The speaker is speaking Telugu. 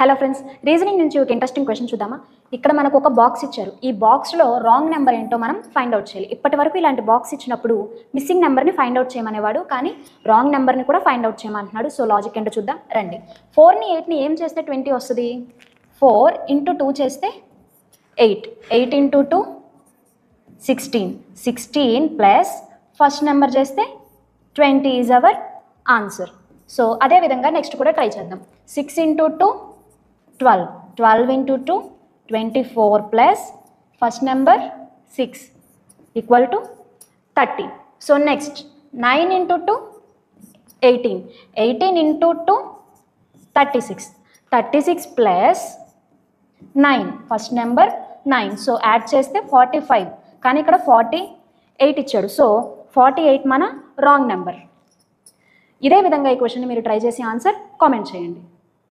హలో ఫ్రెండ్స్, రీజనింగ్ నుంచి ఒక ఇంట్రెస్టింగ్ క్వశ్చన్ చూద్దామా. ఇక్కడ మనకు ఒక బాక్స్ ఇచ్చారు. ఈ బాక్స్లో రాంగ్ నెంబర్ ఏంటో మనం ఫైండ్ అవుట్ చేయాలి. ఇప్పటి వరకు ఇలాంటి బాక్స్ ఇచ్చినప్పుడు మిస్సింగ్ నెంబర్ని ఫైండ్ అవుట్ చేయమనేవాడు, కానీ రాంగ్ నెంబర్ని కూడా ఫైండ్ అవుట్ చేయమంటున్నాడు. సో లాజిక్ ఏంటో చూద్దాం రండి. 4ని 8ని ఏం చేస్తే 20 వస్తుంది? 4 × 2 చేస్తే 8, 8 × 2 16, 16 ప్లస్ ఫస్ట్ నెంబర్ చేస్తే 20 ఈజ్ అవర్ ఆన్సర్. సో అదేవిధంగా నెక్స్ట్ కూడా ట్రై చేద్దాం. 6 × 2 12, 12 × 2 24 plus first number 6 equal to 30. So next 9 × 2 18, 18 × 2 36, 36 plus 9 first number 9. So add చేస్తే 45, కానీ ఇక్కడ 48 ఇచ్చాడు. సో 48 మన రాంగ్ నెంబర్. ఇదే విధంగా ఈ క్వశ్చన్ని మీరు ట్రై చేసి ఆన్సర్ కామెంట్ చేయండి.